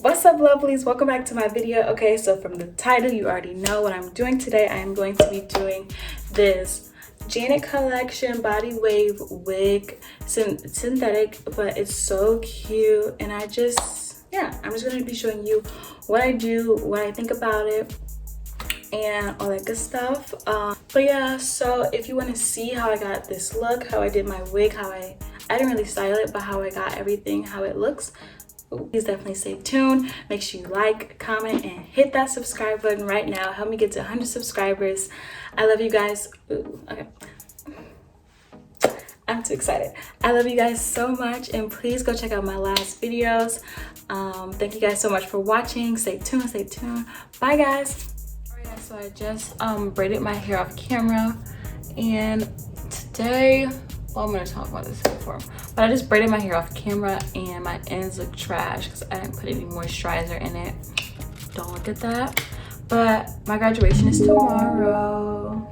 What's up, lovelies? Welcome back to my video. Okay, so from the title you already know what I'm doing today. I am going to be doing this Janet Collection body wave wig, synthetic, but it's so cute. And I'm just going to be showing you what I do, what I think about it, and all that good stuff. But yeah, so if you want to see how I got this look, how I did my wig, how I didn't really style it, but how I got everything, how it looks, please definitely stay tuned. Make sure you like, comment, and hit that subscribe button right now. Help me get to 100 subscribers. I love you guys. Ooh, okay, I'm too excited. I love you guys so much, and please go check out my last videos. Thank you guys so much for watching. Stay tuned, stay tuned. Bye guys. All right, so I just braided my hair off camera, and today, well, I'm gonna talk about this before, but I just braided my hair off camera and my ends look trash because I didn't put any moisturizer in it. Don't look at that. But my graduation is tomorrow,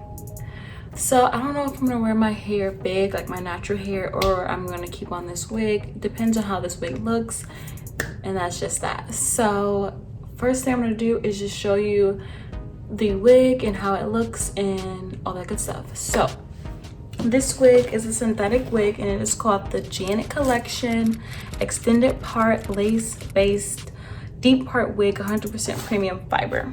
so I don't know if I'm gonna wear my hair big, like my natural hair, or I'm gonna keep on this wig. Depends on how this wig looks, and that's just that. So first thing I'm gonna do is just show you the wig and how it looks and all that good stuff. So this wig is a synthetic wig, and it is called the Janet Collection Extended Part Lace Based Deep Part Wig, 100% premium fiber.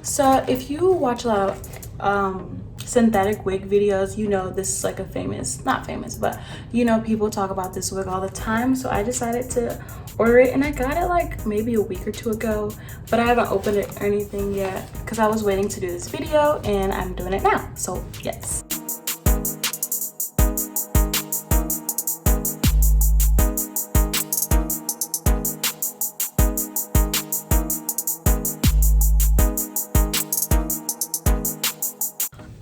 So if you watch a lot of synthetic wig videos, you know this is like a famous, not famous, but you know people talk about this wig all the time. So I decided to order it, and I got it like maybe a week or two ago, but I haven't opened it or anything yet because I was waiting to do this video, and I'm doing it now. So yes.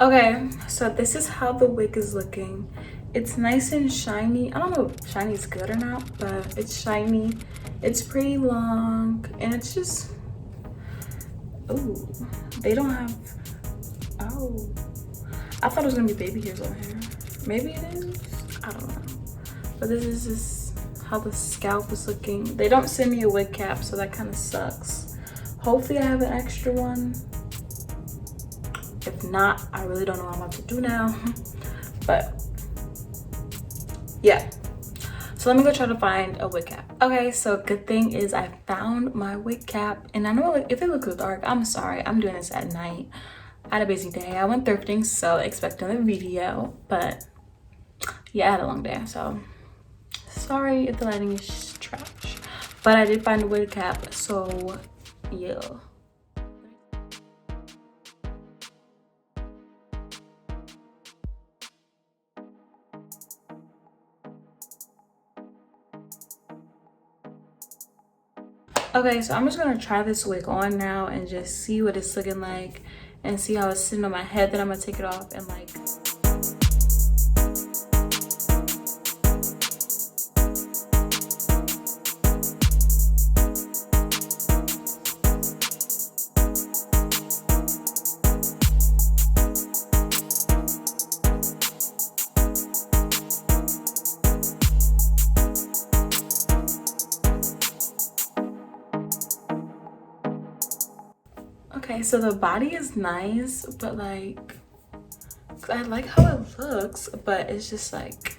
Okay, so this is how the wig is looking. It's nice and shiny. I don't know if shiny is good or not, but it's shiny. It's pretty long, and it's just, oh, they don't have, oh, I thought it was gonna be baby hairs on here. Maybe it is, I don't know. But this is just how the scalp is looking. They don't send me a wig cap, so that kind of sucks. Hopefully I have an extra one. If not, I really don't know what I'm about to do now. But yeah, so let me go try to find a wig cap. Okay, so good thing is I found my wig cap, and I know if it looks dark, I'm sorry, I'm doing this at night. I had a busy day. I went thrifting, so expect another video. But yeah, I had a long day, so sorry if the lighting is trash, but I did find a wig cap, so yeah. Okay, so I'm just gonna try this wig on now and just see what it's looking like and see how it's sitting on my head. Then I'm gonna take it off and like, okay, so the body is nice, but like, I like how it looks, but it's just like,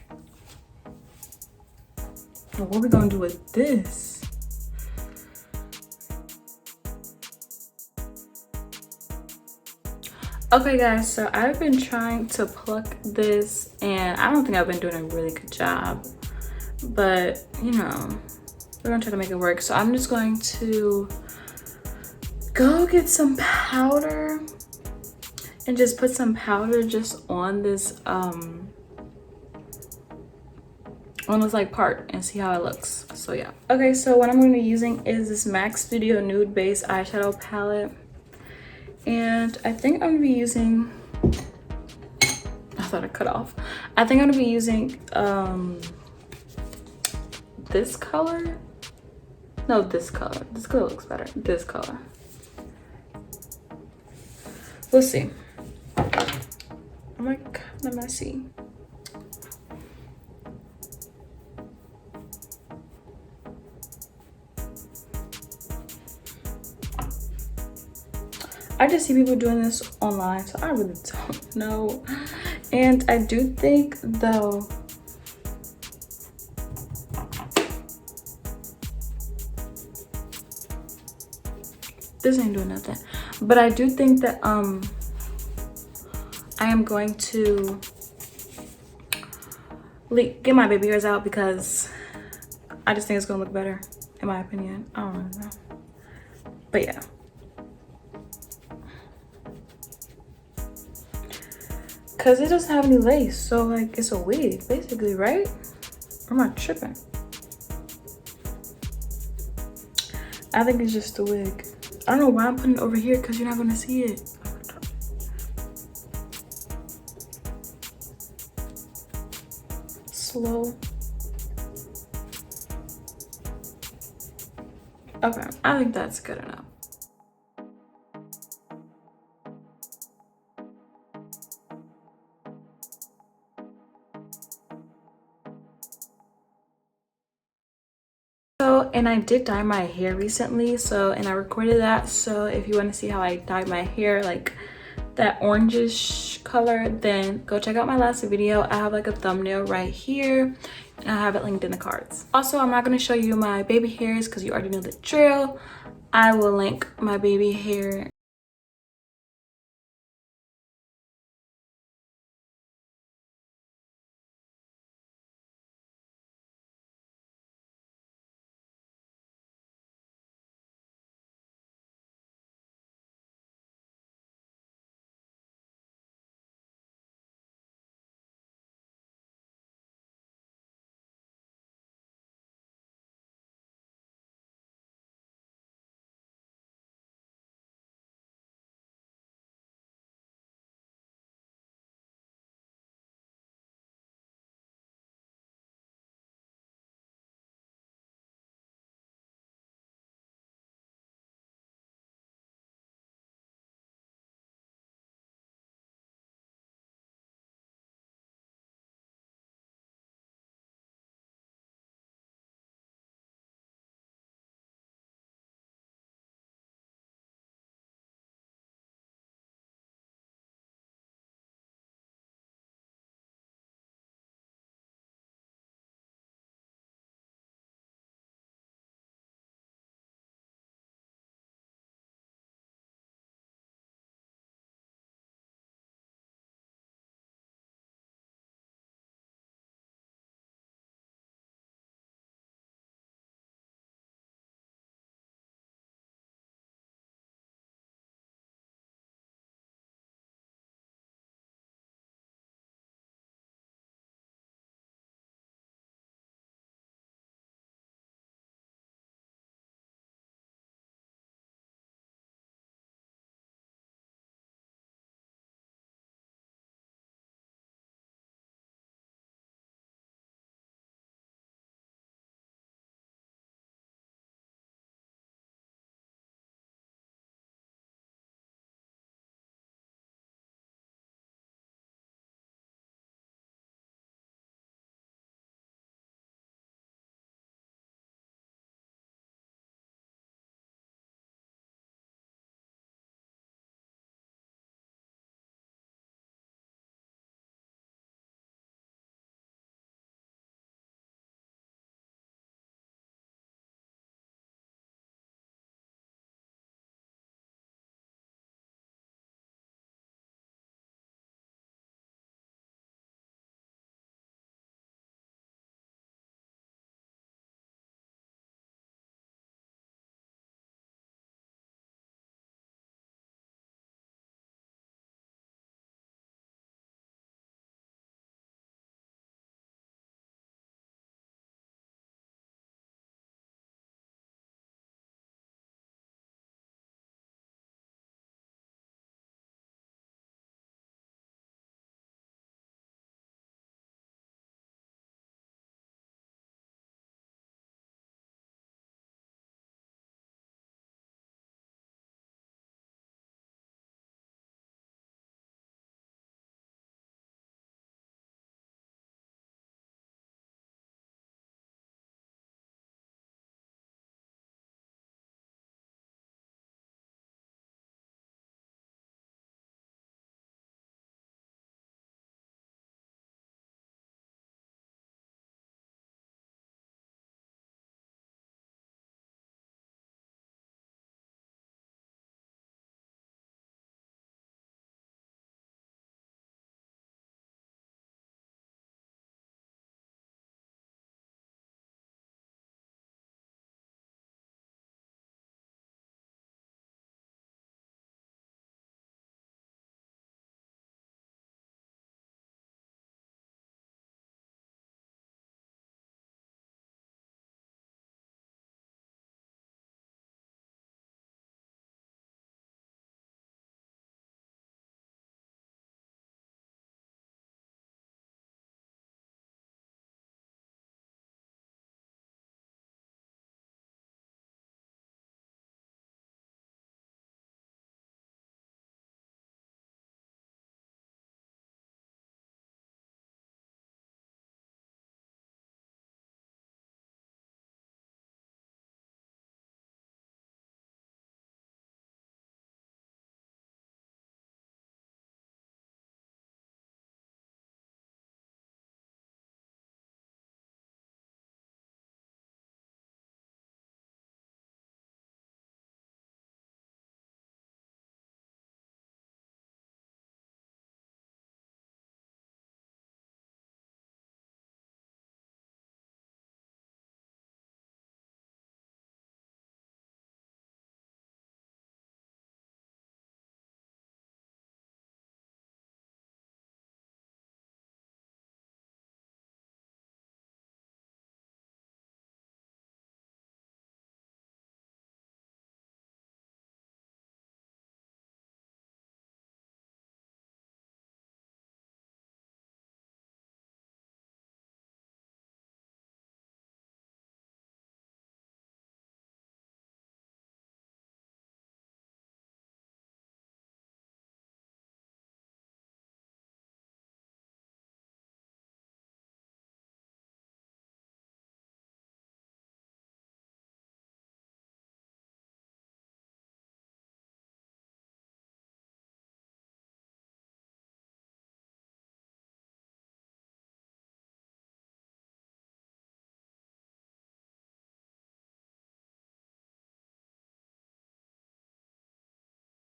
what are we gonna do with this? Okay guys, so I've been trying to pluck this, and I don't think I've been doing a really good job, but you know, we're gonna try to make it work. So I'm just going to go get some powder and just put some powder just on this like part and see how it looks. So yeah. Okay, so what I'm going to be using is this MAC Studio Nude Base eyeshadow palette, and I think I'm going to be using, I thought I cut off. I think I'm going to be using this color. No, this color. This color looks better. This color. We'll see. I'm like kind of messy. I just see people doing this online, so I really don't know. And I do think though, this ain't doing nothing, but I do think that I am going to get my baby hairs out because I just think it's gonna look better, in my opinion. I don't really know, but yeah. Cause it doesn't have any lace, so like it's a wig basically, right? Or am I tripping? I think it's just a wig. I don't know why I'm putting it over here because you're not gonna see it. Slow. Okay, I think that's good enough. And I did dye my hair recently, and I recorded that. So if you want to see how I dyed my hair, like that orangish color, then go check out my last video. I have like a thumbnail right here and I have it linked in the cards. Also, I'm not going to show you my baby hairs because you already know the drill. I will link my baby hair